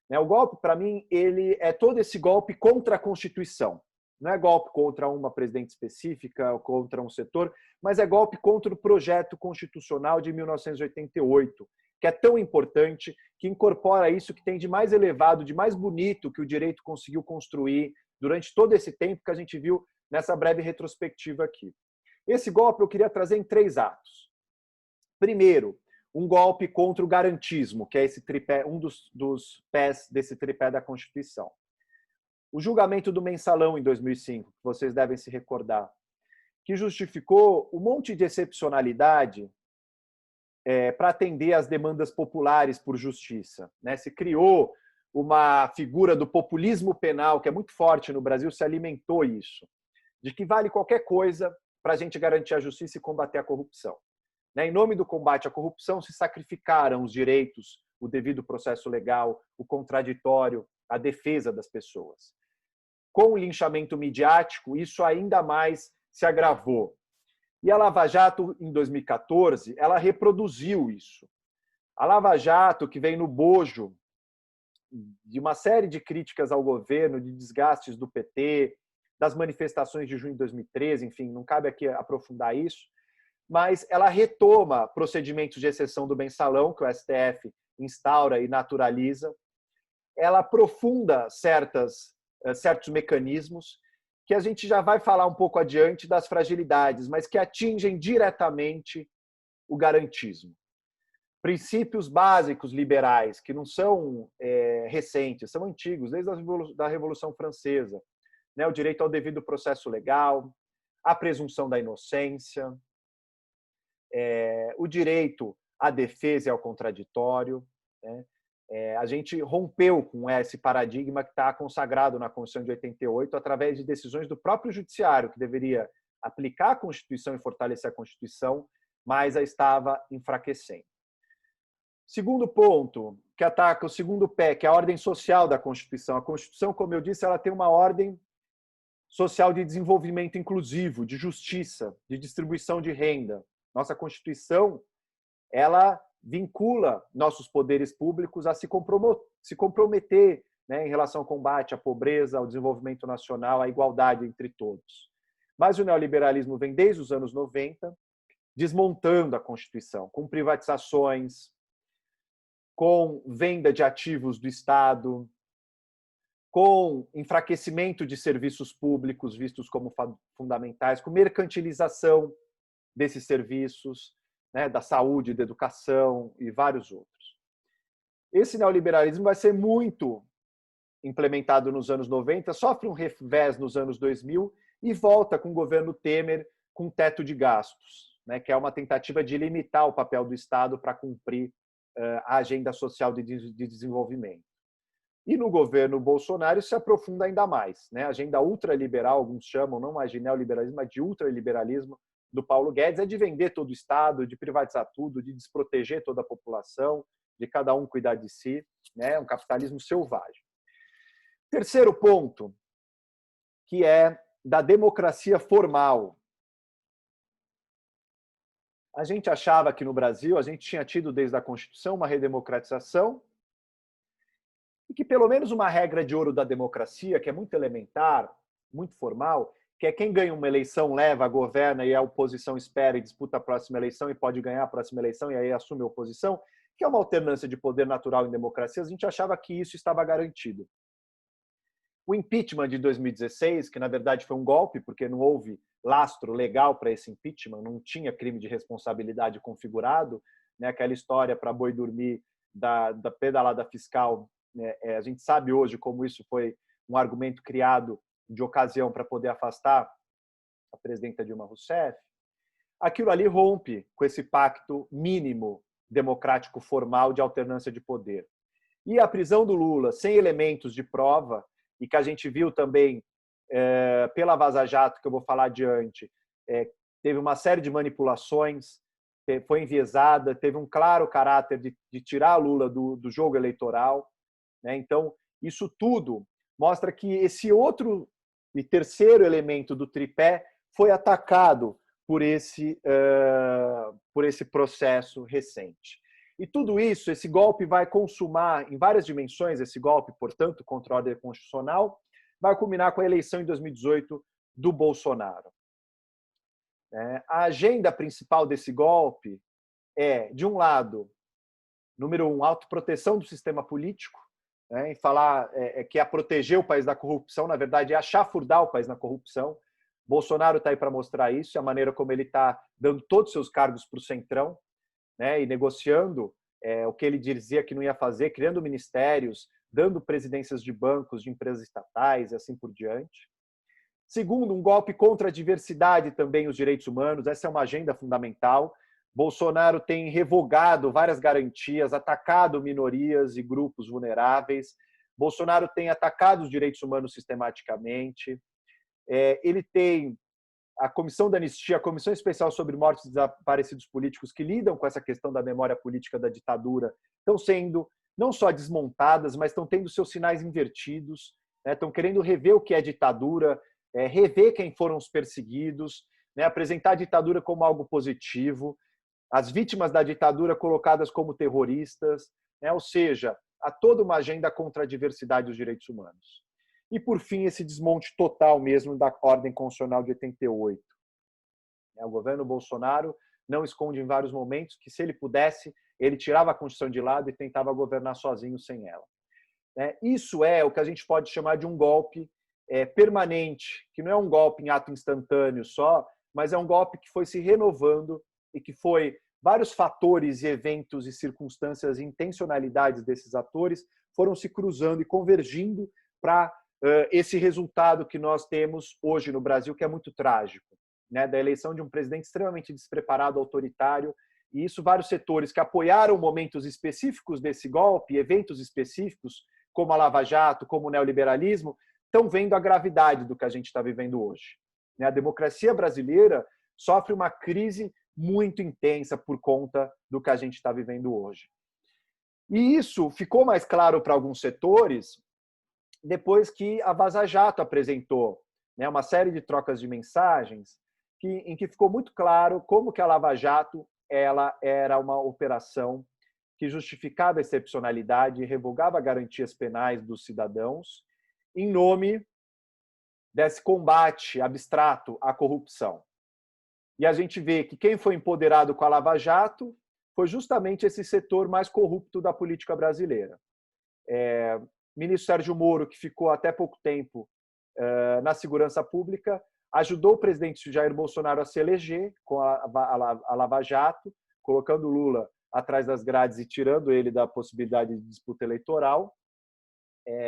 O golpe, para mim, ele é todo esse golpe contra a Constituição. Não é golpe contra uma presidente específica ou contra um setor, mas é golpe contra o projeto constitucional de 1988, que é tão importante, que incorpora isso que tem de mais elevado, de mais bonito que o direito conseguiu construir durante todo esse tempo que a gente viu nessa breve retrospectiva aqui. Esse golpe eu queria trazer em 3 atos. Primeiro, um golpe contra o garantismo, que é esse tripé, um dos pés desse tripé da Constituição. O julgamento do Mensalão em 2005, que vocês devem se recordar, que justificou um monte de excepcionalidade para atender às demandas populares por justiça. Se criou uma figura do populismo penal, que é muito forte no Brasil, se alimentou isso, de que vale qualquer coisa para a gente garantir a justiça e combater a corrupção. Em nome do combate à corrupção, se sacrificaram os direitos, o devido processo legal, o contraditório, a defesa das pessoas. Com o linchamento midiático, isso ainda mais se agravou. E a Lava Jato, em 2014, ela reproduziu isso. A Lava Jato, que vem no bojo de uma série de críticas ao governo, de desgastes do PT, das manifestações de junho de 2013, enfim, não cabe aqui aprofundar isso, mas ela retoma procedimentos de exceção do Mensalão, que o STF instaura e naturaliza. Ela aprofunda certos mecanismos, que a gente já vai falar um pouco adiante das fragilidades, mas que atingem diretamente o garantismo. Princípios básicos liberais, que não são recentes, são antigos, desde a Revolução Francesa. O direito ao devido processo legal, a presunção da inocência, o direito à defesa e ao contraditório. A gente rompeu com esse paradigma que está consagrado na Constituição de 88 através de decisões do próprio Judiciário, que deveria aplicar a Constituição e fortalecer a Constituição, mas a estava enfraquecendo. Segundo ponto, que ataca o segundo pé, que é a ordem social da Constituição. A Constituição, como eu disse, ela tem uma ordem social de desenvolvimento inclusivo, de justiça, de distribuição de renda. Nossa Constituição, ela vincula nossos poderes públicos a se comprometer em relação ao combate à pobreza, ao desenvolvimento nacional, à igualdade entre todos. Mas o neoliberalismo vem desde os anos 90, desmontando a Constituição, com privatizações, com venda de ativos do Estado, com enfraquecimento de serviços públicos vistos como fundamentais, com mercantilização desses serviços, da saúde, da educação e vários outros. Esse neoliberalismo vai ser muito implementado nos anos 90, sofre um revés nos anos 2000 e volta com o governo Temer com teto de gastos, né, que é uma tentativa de limitar o papel do Estado para cumprir a agenda social de desenvolvimento. E no governo Bolsonaro isso se aprofunda ainda mais, né? A agenda ultraliberal, alguns chamam, não mais de neoliberalismo, mas de ultraliberalismo do Paulo Guedes, é de vender todo o Estado, de privatizar tudo, de desproteger toda a população, de cada um cuidar de si, né? Um capitalismo selvagem. Terceiro ponto, que é da democracia formal. A gente achava que no Brasil, a gente tinha tido desde a Constituição uma redemocratização, e que pelo menos uma regra de ouro da democracia, que é muito elementar, muito formal, que é quem ganha uma eleição leva, governa e a oposição espera e disputa a próxima eleição e pode ganhar a próxima eleição e aí assume a oposição, que é uma alternância de poder natural em democracias, a gente achava que isso estava garantido. O impeachment de 2016, que na verdade foi um golpe, porque não houve lastro legal para esse impeachment, não tinha crime de responsabilidade configurado, né? Aquela história para boi dormir da pedalada fiscal, né? A gente sabe hoje como isso foi um argumento criado de ocasião para poder afastar a presidenta Dilma Rousseff. Aquilo ali rompe com esse pacto mínimo democrático formal de alternância de poder. E a prisão do Lula, sem elementos de prova, e que a gente viu também pela Vaza Jato, que eu vou falar adiante, teve uma série de manipulações, foi enviesada, teve um claro caráter de tirar Lula do jogo eleitoral, né? Então, isso tudo mostra que esse outro e terceiro elemento do tripé foi atacado por esse processo recente. E tudo isso, esse golpe vai consumar em várias dimensões, esse golpe, portanto, contra a ordem constitucional, vai culminar com a eleição em 2018 do Bolsonaro. A agenda principal desse golpe é, de um lado, número um, autoproteção do sistema político, em falar que é proteger o país da corrupção, na verdade, é chafurdar o país na corrupção. Bolsonaro está aí para mostrar isso, a maneira como ele está dando todos os seus cargos para o Centrão, né, e negociando o que ele dizia que não ia fazer, criando ministérios, dando presidências de bancos, de empresas estatais e assim por diante. Segundo, um golpe contra a diversidade e também os direitos humanos. Essa é uma agenda fundamental. Bolsonaro tem revogado várias garantias, atacado minorias e grupos vulneráveis. Bolsonaro tem atacado os direitos humanos sistematicamente. Ele tem a Comissão da Anistia, a Comissão Especial sobre Mortes e Desaparecidos Políticos, que lidam com essa questão da memória política da ditadura, estão sendo não só desmontadas, mas estão tendo seus sinais invertidos, né? Estão querendo rever o que é ditadura, rever quem foram os perseguidos, né? Apresentar a ditadura como algo positivo, as vítimas da ditadura colocadas como terroristas, né? Ou seja, há toda uma agenda contra a diversidade dos direitos humanos. E, por fim, esse desmonte total mesmo da ordem constitucional de 88. O governo Bolsonaro não esconde em vários momentos que, se ele pudesse, ele tirava a Constituição de lado e tentava governar sozinho sem ela. Isso é o que a gente pode chamar de um golpe permanente, que não é um golpe em ato instantâneo só, mas é um golpe que foi se renovando e que foi vários fatores e eventos e circunstâncias e intencionalidades desses atores foram se cruzando e convergindo para esse resultado que nós temos hoje no Brasil, que é muito trágico, né? Da eleição de um presidente extremamente despreparado, autoritário, e isso vários setores que apoiaram momentos específicos desse golpe, eventos específicos, como a Lava Jato, como o neoliberalismo, estão vendo a gravidade do que a gente está vivendo hoje. A democracia brasileira sofre uma crise muito intensa por conta do que a gente está vivendo hoje. E isso ficou mais claro para alguns setores depois que a Vaza Jato apresentou, né, uma série de trocas de mensagens em que ficou muito claro como que a Lava Jato ela era uma operação que justificava a excepcionalidade e revogava garantias penais dos cidadãos em nome desse combate abstrato à corrupção. E a gente vê que quem foi empoderado com a Lava Jato foi justamente esse setor mais corrupto da política brasileira. Ministro Sérgio Moro, que ficou até pouco tempo na segurança pública, ajudou o presidente Jair Bolsonaro a se eleger com a Lava Jato, colocando Lula atrás das grades e tirando ele da possibilidade de disputa eleitoral.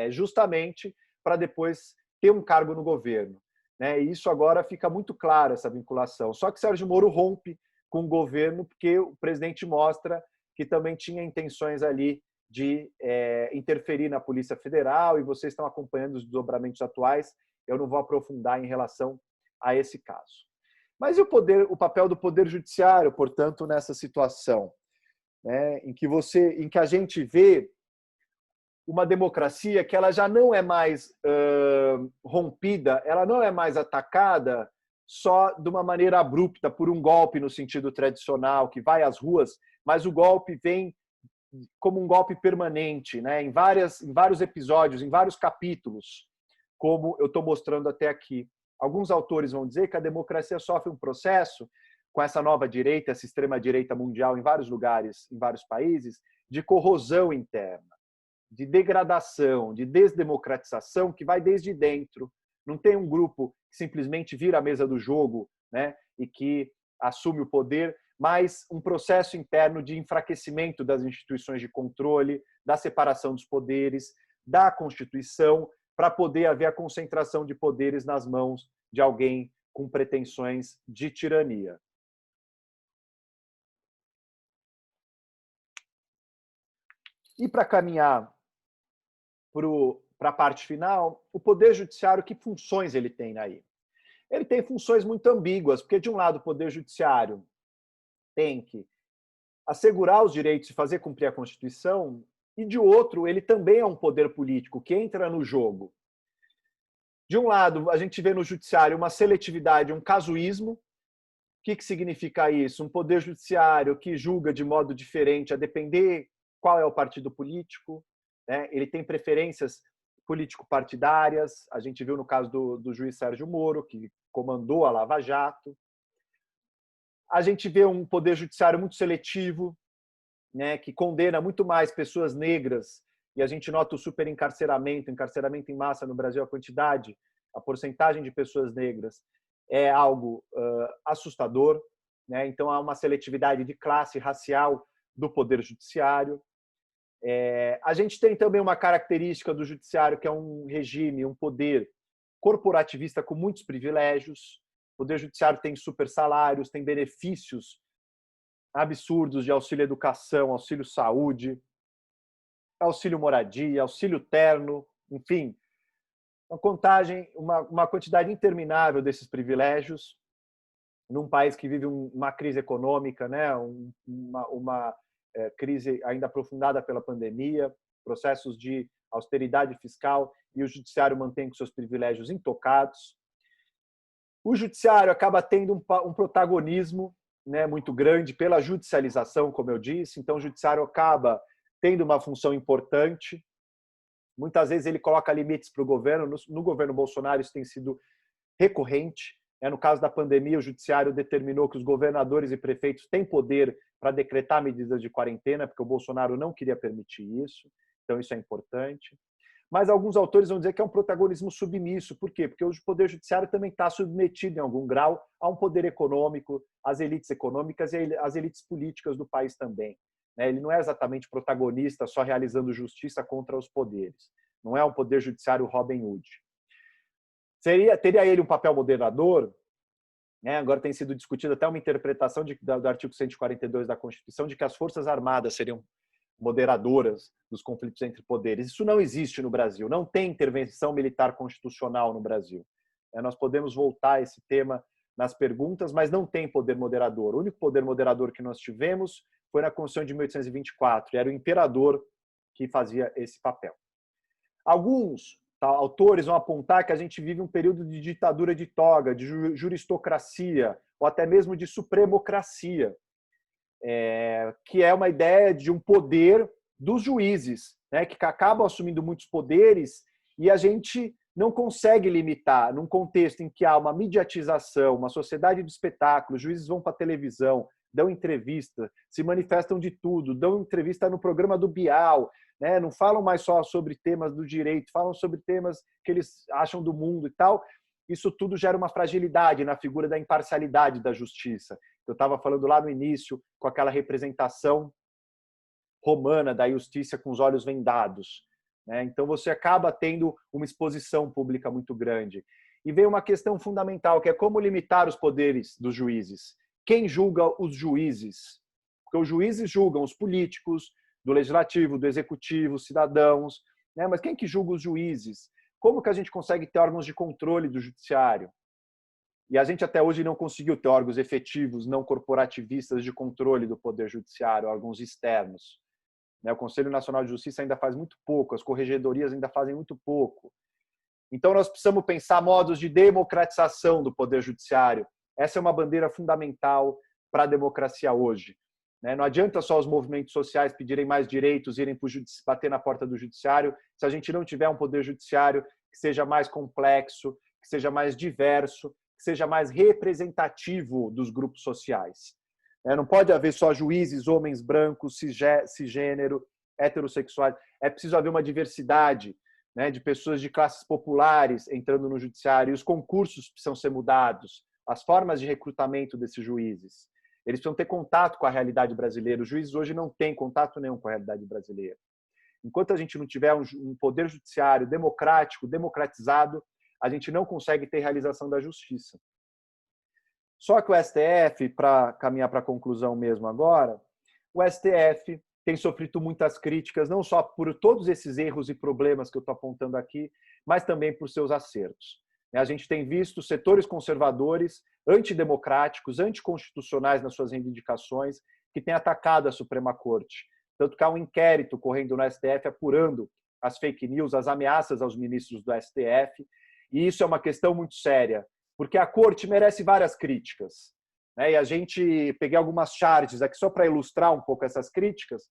justamente para depois ter um cargo no governo. Né? E isso agora fica muito claro, essa vinculação. Só que Sérgio Moro rompe com o governo porque o presidente mostra que também tinha intenções ali de interferir na Polícia Federal, e vocês estão acompanhando os desdobramentos atuais, eu não vou aprofundar em relação a esse caso. Mas e o papel do Poder Judiciário, portanto, nessa situação, né, em que a gente vê uma democracia que ela já não é mais rompida, ela não é mais atacada só de uma maneira abrupta, por um golpe no sentido tradicional, que vai às ruas, mas o golpe vem como um golpe permanente, né? Em vários episódios, em vários capítulos, como eu estou mostrando até aqui. Alguns autores vão dizer que a democracia sofre um processo com essa nova direita, essa extrema-direita mundial em vários lugares, em vários países, de corrosão interna, de degradação, de desdemocratização que vai desde dentro. Não tem um grupo que simplesmente vira a mesa do jogo, né, e que assume o poder, mas um processo interno de enfraquecimento das instituições de controle, da separação dos poderes, da Constituição, para poder haver a concentração de poderes nas mãos de alguém com pretensões de tirania. E para caminhar para a parte final, o Poder Judiciário, que funções ele tem aí? Ele tem funções muito ambíguas, porque, de um lado, o Poder Judiciário tem que assegurar os direitos e fazer cumprir a Constituição, e, de outro, ele também é um poder político que entra no jogo. De um lado, a gente vê no Judiciário uma seletividade, um casuísmo. O que significa isso? Um Poder Judiciário que julga de modo diferente, a depender qual é o partido político, né? Ele tem preferências político-partidárias. A gente viu no caso do juiz Sérgio Moro, que comandou a Lava Jato. A gente vê um Poder Judiciário muito seletivo, né, que condena muito mais pessoas negras, e a gente nota o superencarceramento, encarceramento em massa no Brasil, a porcentagem de pessoas negras é algo assustador, né? Então há uma seletividade de classe racial do Poder Judiciário. A gente tem também uma característica do Judiciário, que é um regime, um poder corporativista com muitos privilégios. O Poder Judiciário tem super salários, tem benefícios absurdos de auxílio educação, auxílio saúde, auxílio moradia, auxílio terno, enfim, uma quantidade interminável desses privilégios num país que vive uma crise econômica, né? uma crise ainda aprofundada pela pandemia, processos de austeridade fiscal, e o Judiciário mantém seus privilégios intocados. O Judiciário acaba tendo um protagonismo, né, muito grande pela judicialização, como eu disse. Então, o Judiciário acaba tendo uma função importante. Muitas vezes ele coloca limites para o governo. No governo Bolsonaro isso tem sido recorrente. No caso da pandemia, o Judiciário determinou que os governadores e prefeitos têm poder para decretar medidas de quarentena, porque o Bolsonaro não queria permitir isso. Então, isso é importante. Mas alguns autores vão dizer que é um protagonismo submisso. Por quê? Porque o Poder Judiciário também está submetido, em algum grau, a um poder econômico, às elites econômicas e às elites políticas do país também. Ele não é exatamente protagonista só realizando justiça contra os poderes. Não é um Poder Judiciário Robin Hood. Teria ele um papel moderador? Agora tem sido discutida até uma interpretação do artigo 142 da Constituição de que as Forças Armadas seriam moderadoras dos conflitos entre poderes. Isso não existe no Brasil. Não tem intervenção militar constitucional no Brasil. Nós podemos voltar a esse tema nas perguntas, mas não tem poder moderador. O único poder moderador que nós tivemos foi na Constituição de 1824, e era o imperador que fazia esse papel. Alguns autores vão apontar que a gente vive um período de ditadura de toga, de juristocracia, ou até mesmo de supremocracia, que é uma ideia de um poder dos juízes, né, que acabam assumindo muitos poderes, e a gente não consegue limitar, num contexto em que há uma mediatização, uma sociedade de espetáculo, os juízes vão para a televisão, dão entrevista, se manifestam de tudo, dão entrevista no programa do Bial, né, não falam mais só sobre temas do direito, falam sobre temas que eles acham do mundo e tal. Isso tudo gera uma fragilidade na figura da imparcialidade da justiça. Eu estava falando lá no início, com aquela representação romana da justiça com os olhos vendados. né? Então você acaba tendo uma exposição pública muito grande. E vem uma questão fundamental, que é como limitar os poderes dos juízes. Quem julga os juízes? Porque os juízes julgam os políticos, do legislativo, do executivo, os cidadãos, né? Mas quem que julga os juízes? Como que a gente consegue ter órgãos de controle do judiciário? E a gente até hoje não conseguiu ter órgãos efetivos, não corporativistas de controle do poder judiciário, órgãos externos. O Conselho Nacional de Justiça ainda faz muito pouco, as corregedorias ainda fazem muito pouco. Então nós precisamos pensar modos de democratização do poder judiciário. Essa é uma bandeira fundamental para a democracia hoje. Não adianta só os movimentos sociais pedirem mais direitos, irem bater na porta do judiciário, se a gente não tiver um poder judiciário que seja mais complexo, que seja mais diverso, que seja mais representativo dos grupos sociais. Não pode haver só juízes, homens brancos, cisgênero, heterossexuais. É preciso haver uma diversidade, de pessoas de classes populares entrando no judiciário. E os concursos precisam ser mudados, as formas de recrutamento desses juízes. Eles precisam ter contato com a realidade brasileira. Os juízes hoje não têm contato nenhum com a realidade brasileira. Enquanto a gente não tiver um poder judiciário democrático, democratizado, a gente não consegue ter realização da justiça. Só que o STF, para caminhar para a conclusão mesmo agora, o STF tem sofrido muitas críticas, não só por todos esses erros e problemas que eu estou apontando aqui, mas também por seus acertos. A gente tem visto setores conservadores, antidemocráticos, anticonstitucionais nas suas reivindicações, que têm atacado a Suprema Corte. Tanto que há um inquérito correndo no STF apurando as fake news, as ameaças aos ministros do STF, e isso é uma questão muito séria, porque a Corte merece várias críticas. E a gente peguei algumas charges aqui só para ilustrar um pouco essas críticas,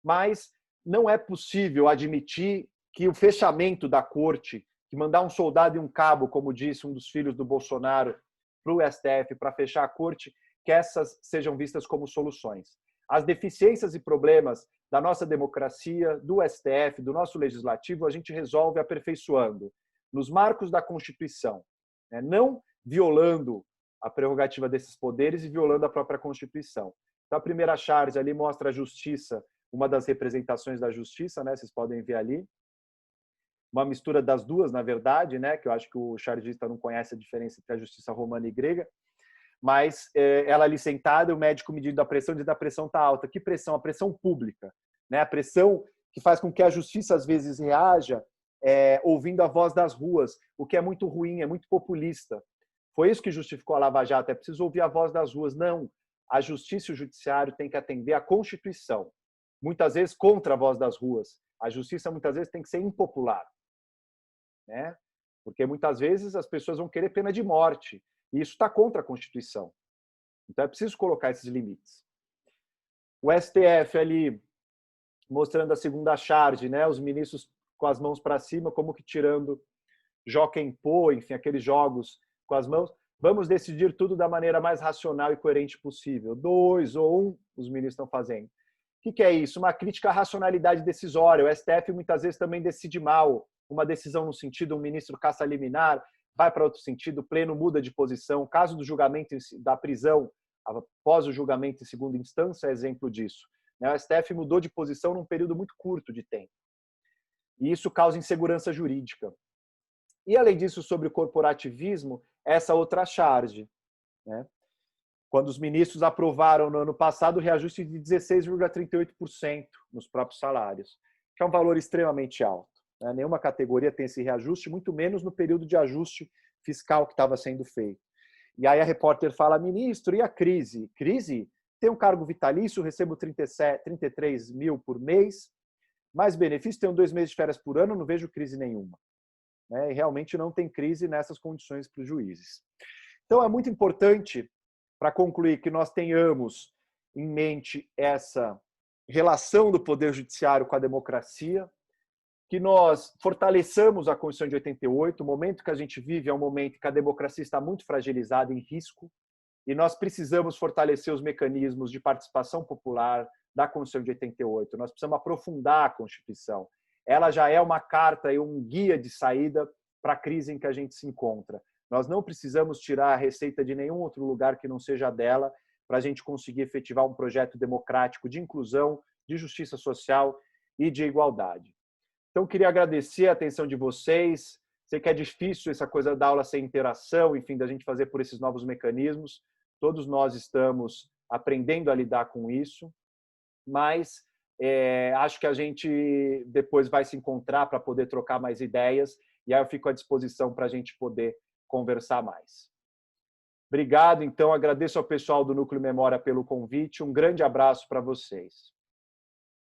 mas não é possível admitir que o fechamento da Corte, que mandar um soldado e um cabo, como disse um dos filhos do Bolsonaro, para o STF, para fechar a Corte, que essas sejam vistas como soluções. As deficiências e problemas da nossa democracia, do STF, do nosso legislativo, a gente resolve aperfeiçoando nos marcos da Constituição, não violando a prerrogativa desses poderes e violando a própria Constituição. Então, a primeira charge ali mostra a justiça, uma das representações da justiça, vocês podem ver ali. Uma mistura das duas, na verdade, que eu acho que o chargista não conhece a diferença entre a justiça romana e grega, mas ela ali sentada, o médico medindo a pressão, diz que a pressão está alta. Que pressão? A pressão pública. A pressão que faz com que a justiça, às vezes, reaja ouvindo a voz das ruas, o que é muito ruim, é muito populista. Foi isso que justificou a Lava Jato, é preciso ouvir a voz das ruas. Não, a justiça e o judiciário têm que atender à Constituição, muitas vezes contra a voz das ruas. A justiça, muitas vezes, tem que ser impopular, porque muitas vezes as pessoas vão querer pena de morte, e isso está contra a Constituição. Então é preciso colocar esses limites. O STF ali, mostrando a segunda charge, os ministros com as mãos para cima, como que tirando Jockey Pô, enfim, aqueles jogos com as mãos. Vamos decidir tudo da maneira mais racional e coerente possível. 2 ou 1, os ministros estão fazendo. O que é isso? Uma crítica à racionalidade decisória. O STF muitas vezes também decide mal. Uma decisão no sentido, um ministro caça liminar, vai para outro sentido, o pleno muda de posição. O caso do julgamento da prisão, após o julgamento em segunda instância, é exemplo disso. O STF mudou de posição num período muito curto de tempo. E isso causa insegurança jurídica. E, além disso, sobre o corporativismo, essa outra charge. Quando os ministros aprovaram no ano passado o reajuste de 16,38% nos próprios salários, que é um valor extremamente alto. Nenhuma categoria tem esse reajuste, muito menos no período de ajuste fiscal que estava sendo feito. E aí a repórter fala, ministro, e a crise? Crise? Tem um cargo vitalício, recebo 33 mil por mês, mais benefício, tenho 2 meses de férias por ano, não vejo crise nenhuma. E realmente não tem crise nessas condições para os juízes. Então é muito importante, para concluir, que nós tenhamos em mente essa relação do Poder Judiciário com a democracia, que nós fortaleçamos a Constituição de 88, o momento que a gente vive é um momento que a democracia está muito fragilizada, em risco, e nós precisamos fortalecer os mecanismos de participação popular da Constituição de 88. Nós precisamos aprofundar a Constituição. Ela já é uma carta e um guia de saída para a crise em que a gente se encontra. Nós não precisamos tirar a receita de nenhum outro lugar que não seja dela para a gente conseguir efetivar um projeto democrático de inclusão, de justiça social e de igualdade. Então, queria agradecer a atenção de vocês. Sei que é difícil essa coisa da aula sem interação, enfim, da gente fazer por esses novos mecanismos. Todos nós estamos aprendendo a lidar com isso, mas acho que a gente depois vai se encontrar para poder trocar mais ideias, e aí eu fico à disposição para a gente poder conversar mais. Obrigado, então, agradeço ao pessoal do Núcleo Memória pelo convite, um grande abraço para vocês.